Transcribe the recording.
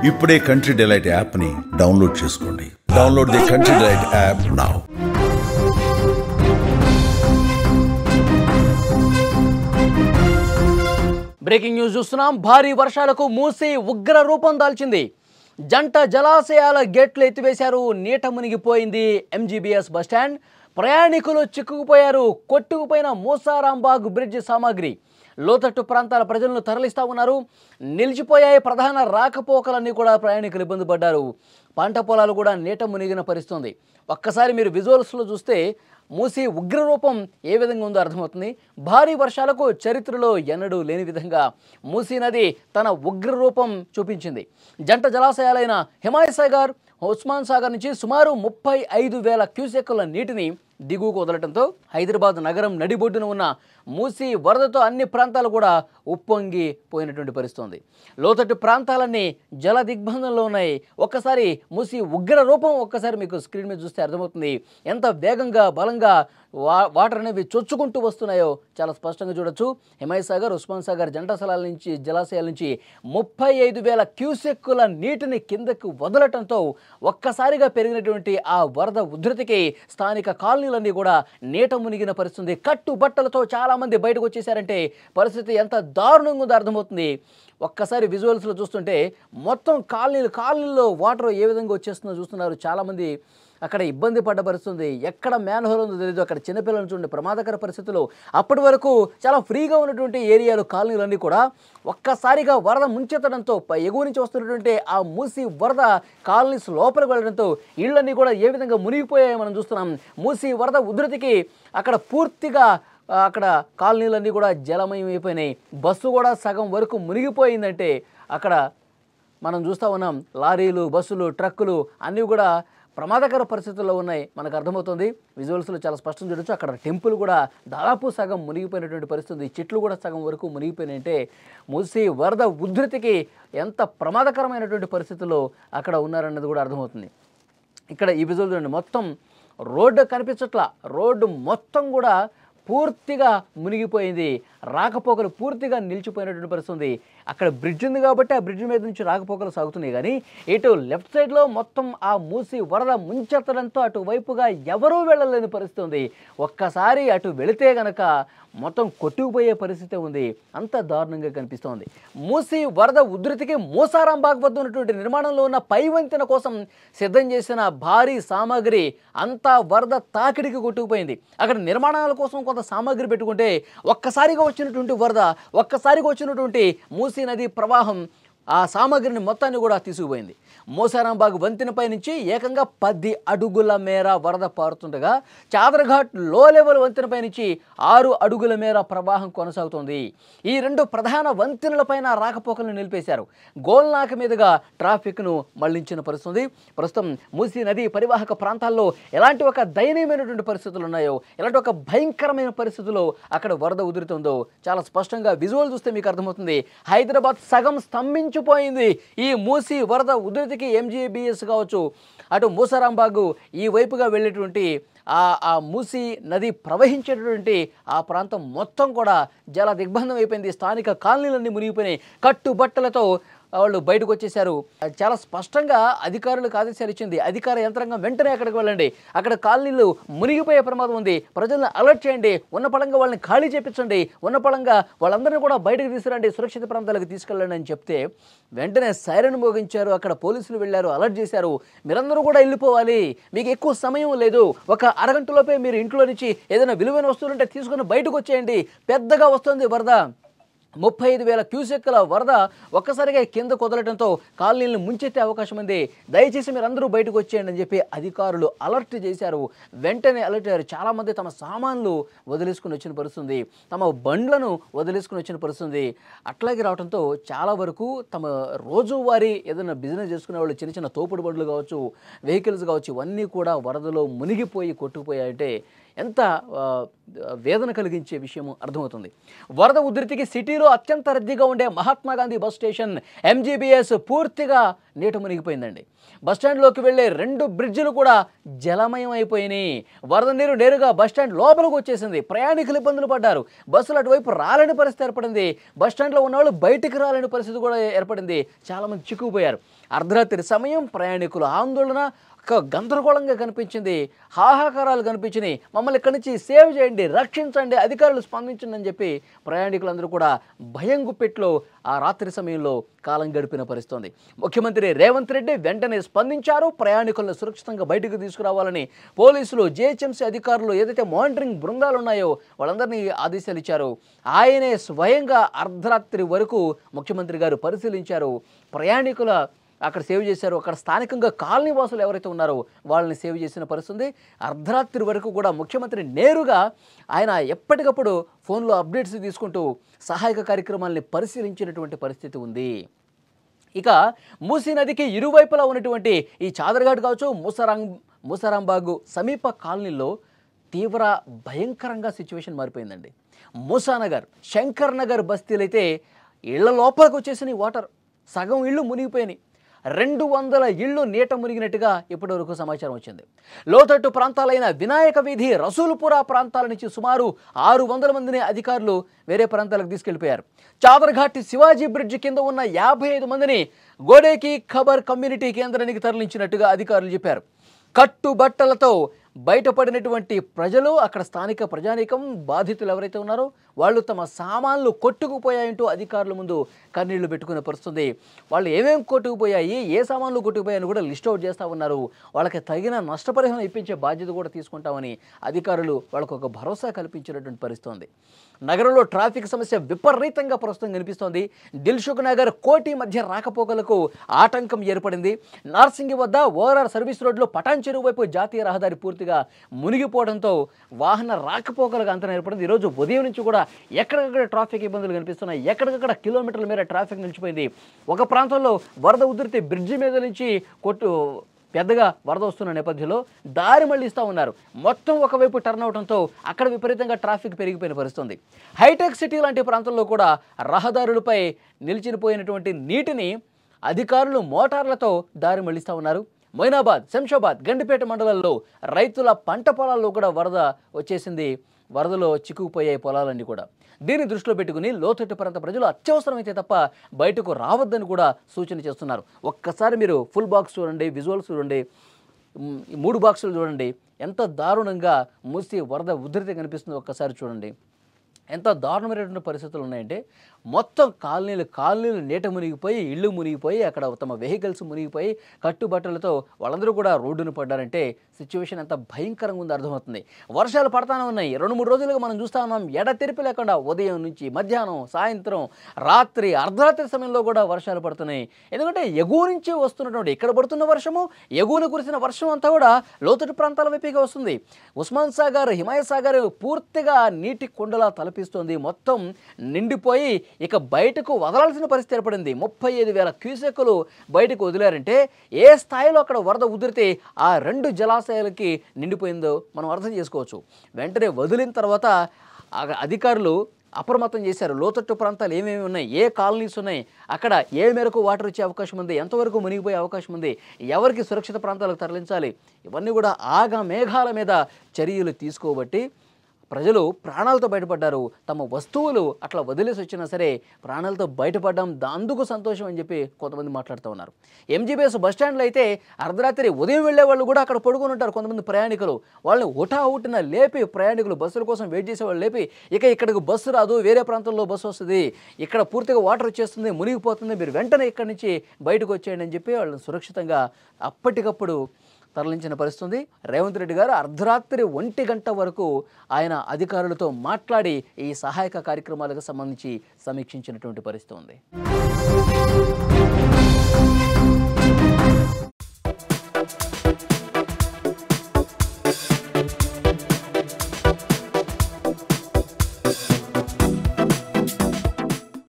ఇప్పుడే country delight యాప్ని download చేసుకోండి. Download the country delight app now. Breaking news చూస్తున్నాం. భారీ వర్షాలకు మూసి ఉగ్ర రూపం దాల్చింది. జంట జలాశయాల గేట్లు ఎత్తివేశారు. నీట మునిగిపోయింది ఎంజీబీఎస్ బస్టాండ్. ప్రయాణికులు చిక్కుకుపోయారు. కొట్టుకుపోయిన మూసారాంబాగ్ బ్రిడ్జ్ సామాగ్రి. లోతట్టు ప్రాంతాల ప్రజలను తరలిస్తూ ఉన్నారు. నిలిచిపోయాయి ప్రధాన రాకపోకలన్నీ కూడా. ప్రయాణికులు ఇబ్బంది పడ్డారు. పంట పొలాలు కూడా నీట మునిగిన పరిస్థితుంది. ఒక్కసారి మీరు విజువల్స్లో చూస్తే మూసి ఉగ్రరూపం ఏ విధంగా ఉందో అర్థమవుతుంది. భారీ వర్షాలకు చరిత్రలో ఎన్నడూ లేని విధంగా మూసీ నది తన ఉగ్రరూపం చూపించింది. జంట జలాశయాలైన హిమాయసాగర్, ఉస్మాన్ సాగర్ నుంచి సుమారు 35,000 క్యూసెక్కుల నీటిని దిగువకు వదలటంతో హైదరాబాద్ నగరం నడిబొడ్డున ఉన్న మూసీ వరదతో అన్ని ప్రాంతాలు కూడా ఉప్పొంగిపోయినటువంటి పరిస్థితుంది. లోతట్టు ప్రాంతాలన్నీ జల దిగ్బంధంలో ఉన్నాయి. ఒక్కసారి మూసీ ఉగ్ర రూపం ఒక్కసారి మీకు స్క్రీన్ మీద చూస్తే అర్థమవుతుంది. ఎంత వేగంగా బలంగా వాటర్ అనేవి చొచ్చుకుంటూ వస్తున్నాయో చాలా స్పష్టంగా చూడొచ్చు. హిమాయసాగర్, ఉస్మాన్ సాగర్ జలాశయాల నుంచి 35,000 క్యూసెక్కుల నీటిని కిందకు వదలటంతో ఒక్కసారిగా పెరిగినటువంటి ఆ వరద ఉధృతికి స్థానిక కాలనీలన్నీ కూడా నీట మునిగిన పరిస్థితి. కట్టుబట్టలతో చాలామంది బయటకు వచ్చేసారంటే పరిస్థితి ఎంత దారుణంగా ఉందో అర్థమవుతుంది. ఒక్కసారి విజువల్స్లో చూస్తుంటే మొత్తం కాలనీల్లో వాటర్ ఏ విధంగా వచ్చేస్తుందో చూస్తున్నారు. చాలామంది అక్కడ ఇబ్బంది పడ్డ పరిస్థితుంది. ఎక్కడ మ్యాన్ హోల్ ఉందో తెలియదు. అక్కడ చిన్నపిల్లలను చూడండి, ప్రమాదకర పరిస్థితులు. అప్పటి వరకు చాలా ఫ్రీగా ఉన్నటువంటి ఏరియాలు, కాలనీలన్నీ కూడా ఒక్కసారిగా వరద ముంచెత్తడంతో ఎగువ నుంచి వస్తున్నటువంటి ఆ మూసి వరద కాలనీస్ లోపలికి వెళ్ళడంతో ఇళ్ళన్నీ కూడా ఏ విధంగా మునిగిపోయాయో మనం చూస్తున్నాం. మూసి వరద ఉధృతికి అక్కడ పూర్తిగా అక్కడ కాలనీలన్నీ కూడా జలమయం అయిపోయినాయి. బస్సు కూడా సగం వరకు మునిగిపోయిందంటే అక్కడ మనం చూస్తూ ఉన్నాం. లారీలు, బస్సులు, ట్రక్కులు అన్నీ కూడా ప్రమాదకర పరిస్థితుల్లో ఉన్నాయి మనకు అర్థమవుతుంది. విజువల్స్లో చాలా స్పష్టం చూడొచ్చు. అక్కడ టెంపుల్ కూడా దాదాపు సగం మునిగిపోయినటువంటి పరిస్థితి. చెట్లు కూడా సగం వరకు మునిగిపోయినాయంటే మూసి వరద ఉధృతికి ఎంత ప్రమాదకరమైనటువంటి పరిస్థితుల్లో అక్కడ ఉన్నారన్నది కూడా అర్థమవుతుంది. ఇక్కడ ఈ విజువల్ చూడండి, మొత్తం రోడ్డు కనిపించట్లా. రోడ్డు మొత్తం కూడా పూర్తిగా మునిగిపోయింది. రాకపోకలు పూర్తిగా నిలిచిపోయినటువంటి పరిస్థితి. అక్కడ బ్రిడ్జ్ ఉంది కాబట్టి ఆ బ్రిడ్జ్ మీద నుంచి రాకపోకలు సాగుతున్నాయి. కానీ ఇటు లెఫ్ట్ సైడ్లో మొత్తం ఆ మూసి వరద ముంచెత్తడంతో అటువైపుగా ఎవరూ వెళ్ళలేని పరిస్థితి ఉంది. ఒక్కసారి అటు వెళితే గనక మొత్తం కొట్టుకుపోయే పరిస్థితి ఉంది. అంత దారుణంగా కనిపిస్తోంది. మూసి వరద ఉధృతికి మూసారాంబాగ్ వద్ద ఉన్నటువంటి నిర్మాణంలో ఉన్న పై వంతెన కోసం సిద్ధం చేసిన భారీ సామాగ్రి అంతా వరద తాకిడికి కొట్టుకుపోయింది. అక్కడ నిర్మాణాల కోసం కొంత సామాగ్రి పెట్టుకుంటే ఒక్కసారిగా వచ్చినటువంటి వరద, ఒక్కసారిగా వచ్చినటువంటి మూసీ నది ప్రవాహం ఆ సామాగ్రిని మొత్తాన్ని కూడా తీసుకుపోయింది. మూసారాంబాగ్ వంతెనపై నుంచి ఏకంగా 10 అడుగుల మేర వరద పారుతుండగా చాదర్ఘాట్ లో లెవెల్ వంతెనపై నుంచి 6 అడుగుల మేర ప్రవాహం కొనసాగుతోంది. ఈ రెండు ప్రధాన వంతెనలపైన రాకపోకలను నిలిపేశారు. గోల్నాక మీదుగా ట్రాఫిక్ను మళ్లించిన పరిస్థితి. ప్రస్తుతం మూసీ నది పరివాహక ప్రాంతాల్లో ఎలాంటి ఒక దయనీయమైనటువంటి పరిస్థితులు ఉన్నాయో, ఎలాంటి ఒక భయంకరమైన పరిస్థితుల్లో అక్కడ వరద ఉధృతుందో చాలా స్పష్టంగా విజువల్ చూస్తే మీకు అర్థమవుతుంది. హైదరాబాద్ సగం స్తంభించిపోయింది ఈ మూసీ వరద ఉధృతి. ఎంజీబీఎస్ కావచ్చు, అటు మూసారాంబాగు ఈ వైపుగా వెళ్ళేటువంటి ఆ మూసీ నది ప్రవహించేటటువంటి ఆ ప్రాంతం మొత్తం కూడా జల దిగ్బంధం అయిపోయింది. స్థానిక కాలనీలన్నీ మునిగిపోయినాయి. కట్టుబట్టలతో వాళ్ళు బయటకు వచ్చేసారు. చాలా స్పష్టంగా అధికారులకు ఆదేశాలు ఇచ్చింది. అధికార యంత్రాంగం వెంటనే అక్కడికి వెళ్ళండి, అక్కడ కాలనీలు మునిగిపోయే ప్రమాదం ఉంది, ప్రజలను అలర్ట్ చేయండి, ఉన్న పళంగా వాళ్ళని ఖాళీ చేపించండి, ఉన్న పళంగా వాళ్ళందరినీ కూడా బయటకు తీసుకురండి, సురక్షిత ప్రాంతాలకు తీసుకెళ్ళండి అని చెప్తే వెంటనే సైరన్ మోగించారు. అక్కడ పోలీసులు వెళ్ళారు, అలర్ట్ చేశారు. మీరందరూ కూడా వెళ్ళిపోవాలి, మీకు ఎక్కువ సమయం లేదు, ఒక అరగంటలోపే మీరు ఇంట్లో నుంచి ఏదైనా విలువైన వస్తువులు ఉంటే తీసుకుని బయటకు వచ్చేయండి, పెద్దగా వస్తుంది వరద. 35,000 క్యూసెక్కుల వరద ఒక్కసారిగా కింద కుదలటంతో కాలనీలను ముంచెత్తే అవకాశం ఉంది. దయచేసి మీరు అందరూ బయటకు వచ్చేయండి అని చెప్పి అధికారులు అలర్ట్ చేశారు. వెంటనే అలర్ట్ అయ్యారు. చాలామంది తమ సామాన్లు వదిలేసుకుని వచ్చిన పరిస్థితుంది, తమ బండ్లను వదిలేసుకుని వచ్చిన పరిస్థితుంది. అట్లాగే రావడంతో చాలా వరకు తమ రోజువారీ ఏదైనా బిజినెస్ చేసుకునే వాళ్ళు చిన్న చిన్న తోపుడు బండ్లు కావచ్చు, వెహికల్స్ కావచ్చు, ఇవన్నీ కూడా వరదలో మునిగిపోయి కొట్టుకుపోయాయంటే ఎంత వేదన కలిగించే విషయము అర్థమవుతుంది. వరద ఉధృతికి సిటీలో అత్యంత రద్దీగా ఉండే Mahatma Gandhi bus station MGBS పూర్తిగా నీట మునిగిపోయిందండి. బస్టాండ్లోకి వెళ్లే 2 బ్రిడ్జిలు కూడా జలమయం అయిపోయినాయి. వరద నీరు నేరుగా బస్టాండ్ లోపలికి వచ్చేసింది. ప్రయాణికులు ఇబ్బందులు పడ్డారు. బస్సులు అటువైపు రాలేని పరిస్థితి ఏర్పడింది. బస్టాండ్లో ఉన్నవాళ్ళు బయటికి రాలేని పరిస్థితి కూడా ఏర్పడింది. చాలామంది చిక్కుకుపోయారు. అర్ధరాత్రి సమయం, ప్రయాణికుల ఆందోళన గందరగోళంగా కనిపించింది. హాహాకారాలు కనిపించినాయి. మమ్మల్ని ఇక్కడి నుంచి సేవ్ చేయండి, రక్షించండి, అధికారులు స్పందించండి అని చెప్పి ప్రయాణికులందరూ కూడా భయం గుప్పెట్లో ఆ రాత్రి సమయంలో కాలం గడిపిన పరిస్థితి. ముఖ్యమంత్రి రేవంత్ రెడ్డి వెంటనే స్పందించారు. ప్రయాణికులను సురక్షితంగా బయటకు తీసుకురావాలని పోలీసులు, జీహెచ్ఎంసీ అధికారులు, ఏదైతే మానిటరింగ్ బృందాలు ఉన్నాయో వాళ్ళందరినీ ఆదేశాలు ఇచ్చారు. ఆయనే స్వయంగా అర్ధరాత్రి వరకు ముఖ్యమంత్రి గారు పరిశీలించారు. ప్రయాణికుల అక్కడ సేవ్ చేశారు. అక్కడ స్థానికంగా కాలనీ వాసులు ఎవరైతే ఉన్నారో వాళ్ళని సేవ్ చేసిన పరిస్థితి. అర్ధరాత్రి వరకు కూడా ముఖ్యమంత్రి నేరుగా ఆయన ఎప్పటికప్పుడు ఫోన్లో అప్డేట్స్ తీసుకుంటూ సహాయక కార్యక్రమాలని పరిశీలించినటువంటి పరిస్థితి ఉంది. ఇక మూసీ నదికి ఇరువైపులా ఉన్నటువంటి ఈ చాదర్ఘాట్ కావచ్చు, మూసారాంబాగు సమీప కాలనీలో తీవ్ర భయంకరంగా సిచ్యువేషన్ మారిపోయిందండి. మూసానగర్, శంకర్ నగర్ బస్తీలు అయితే ఇళ్ల లోపలికి వచ్చేసినాయి. వాటర్ సగం ఇళ్ళు మునిగిపోయినాయి. 200 ఇళ్ళు నీట మునిగినట్టుగా ఇప్పటివరకు సమాచారం వచ్చింది. లోతట్టు ప్రాంతాలైన వినాయక వీధి, రసూల్పురా ప్రాంతాల నుంచి సుమారు 600 మందిని అధికారులు వేరే ప్రాంతాలకు తీసుకెళ్లిపోయారు. చాదర్ఘాట్ శివాజీ బ్రిడ్జ్ కింద ఉన్న 55 మందిని గోడేకి ఖబర్ కమ్యూనిటీ కేంద్రానికి తరలించినట్టుగా అధికారులు చెప్పారు. కట్టుబట్టలతో బయటపడినటువంటి ప్రజలు, అక్కడ స్థానిక ప్రజానీకం, బాధితులు ఎవరైతే ఉన్నారో వాళ్ళు తమ సామాన్లు కొట్టుకుపోయాయంటూ అధికారుల ముందు కన్నీళ్లు పెట్టుకునే పరిస్థితుంది. వాళ్ళు ఏమేమి కొట్టుకుపోయాయి, ఏ సామాన్లు కొట్టుకుపోయాయని కూడా లిస్ట్ అవుట్ చేస్తూ ఉన్నారు. వాళ్ళకి తగిన నష్టపరిహారం ఇప్పించే బాధ్యత కూడా తీసుకుంటామని అధికారులు వాళ్ళకు ఒక భరోసా కల్పించినటువంటి పరిస్థితి. నగరంలో ట్రాఫిక్ సమస్య విపరీతంగా ప్రస్తుతం కనిపిస్తోంది. దిల్సుఖ్ నగర్, కోటి మధ్య రాకపోకలకు ఆటంకం ఏర్పడింది. నార్సింగి వద్ద ఓఆర్ఆర్ సర్వీస్ రోడ్లో పటాన్ చెరువు వైపు జాతీయ రహదారి పూర్తిగా మునిగిపోవడంతో వాహన రాకపోకలకు అంతరం ఏర్పడింది. ఈరోజు ఉదయం నుంచి కూడా ఎక్కడికక్కడ ట్రాఫిక్ ఇబ్బందులు కనిపిస్తున్నాయి. ఎక్కడికక్కడ కిలోమీటర్ల మేర ట్రాఫిక్ నిలిచిపోయింది. ఒక ప్రాంతంలో వరద ఉధృతి బ్రిడ్జి మీద నుంచి పెద్దగా వరద వస్తున్న నేపథ్యంలో దారి మళ్లిస్తూ ఉన్నారు. మొత్తం ఒకవైపు టర్న్ అవడంతో అక్కడ విపరీతంగా ట్రాఫిక్ పెరిగిపోయిన పరిస్థితి. హైటెక్ సిటీ లాంటి ప్రాంతంలో కూడా రహదారులపై నిలిచిపోయినటువంటి నీటిని అధికారులు మోటార్లతో దారి మళ్లిస్తూ ఉన్నారు. మొయినాబాద్, శంషాబాద్, గండిపేట మండలాల్లో రైతుల పంట పొలాల్లో కూడా వరద వచ్చేసింది. వరదలో చిక్కుకుపోయాయి పొలాలన్నీ కూడా. దీన్ని దృష్టిలో పెట్టుకుని లోతట్టు ప్రాంత ప్రజలు అత్యవసరమైతే తప్ప బయటకు రావద్దని కూడా సూచన చేస్తున్నారు. ఒక్కసారి మీరు ఫుల్ బాక్స్ చూడండి, విజువల్స్ చూడండి, 3 బాక్సులు చూడండి. ఎంత దారుణంగా మూసి వరద ఉధృతి కనిపిస్తుందో ఒక్కసారి చూడండి. ఎంత దారుణమైనటువంటి పరిస్థితులు ఉన్నాయంటే మొత్తం కాలనీలు నీట మునిగిపోయి, ఇళ్ళు మునిగిపోయి, అక్కడ తమ వెహికల్స్ మునిగిపోయి కట్టుబట్టలతో వాళ్ళందరూ కూడా రోడ్డును పడ్డారంటే సిచ్యువేషన్ ఎంత భయంకరంగా ఉందో అర్థమవుతుంది. వర్షాలు పడతానే ఉన్నాయి. 2-3 రోజులుగా మనం చూస్తూ ఉన్నాం. ఎడతెరిపి లేకుండా ఉదయం నుంచి మధ్యాహ్నం, సాయంత్రం, రాత్రి, అర్ధరాత్రి సమయంలో కూడా వర్షాలు పడుతున్నాయి. ఎందుకంటే ఎగువ నుంచి వస్తున్నటువంటి ఇక్కడ పడుతున్న వర్షము, ఎగువన కురిసిన వర్షం అంతా కూడా లోతట్టు ప్రాంతాల వైపుగా వస్తుంది. ఉస్మాన్ సాగర్, హిమాయత్ సాగర్ పూర్తిగా నీటి కొండలా తలపిస్తుంది. మొత్తం నిండిపోయి ఇక బయటకు వదలాల్సిన పరిస్థితి ఏర్పడింది. 35,000 క్యూసెక్కులు బయటకు వదిలారంటే ఏ స్థాయిలో అక్కడ వరద ఉధృతి ఆ 2 జలాశయాలకి నిండిపోయిందో మనం అర్థం చేసుకోవచ్చు. వెంటనే వదిలిన తర్వాత అధికారులు అప్రమత్తం చేశారు. లోతట్టు ప్రాంతాలు ఏమేమి ఉన్నాయి, ఏ కాలనీస్ ఉన్నాయి, అక్కడ ఏ మేరకు వాటర్ వచ్చే అవకాశం ఉంది, ఎంతవరకు మునిగిపోయే అవకాశం ఉంది, ఎవరికి సురక్షిత ప్రాంతాలకు తరలించాలి, ఇవన్నీ కూడా ఆగా మేఘాల మీద చర్యలు తీసుకోబట్టి ప్రజలు ప్రాణాలతో బయటపడ్డారు. తమ వస్తువులు అట్లా వదిలేసి వచ్చినా సరే ప్రాణాలతో బయటపడ్డాం, అందుకు సంతోషం అని చెప్పి కొంతమంది మాట్లాడుతూ ఉన్నారు. ఎంజీబీఎస్ బస్టాండ్లో అయితే అర్ధరాత్రి ఉదయం వెళ్ళే వాళ్ళు కూడా అక్కడ పడుకొని ఉంటారు. కొంతమంది ప్రయాణికులు వాళ్ళని హుటాహుటిన లేపి, ప్రయాణికులు బస్సుల కోసం వెయిట్ చేసేవాళ్ళు లేపి, ఇక్కడికి బస్సు రాదు, వేరే ప్రాంతంలో బస్సు వస్తుంది, ఇక్కడ పూర్తిగా వాటర్ వచ్చేస్తుంది, మునిగిపోతుంది, మీరు వెంటనే ఇక్కడి నుంచి బయటకు వచ్చేయండి అని చెప్పి వాళ్ళని సురక్షితంగా అప్పటికప్పుడు తరలించిన పరిస్థితి. రేవంత్ రెడ్డి గారు అర్ధరాత్రి 1 గంట వరకు ఆయన అధికారులతో మాట్లాడి ఈ సహాయక కార్యక్రమాలకు సంబంధించి సమీక్షించినటువంటి పరిస్థితి ఉంది.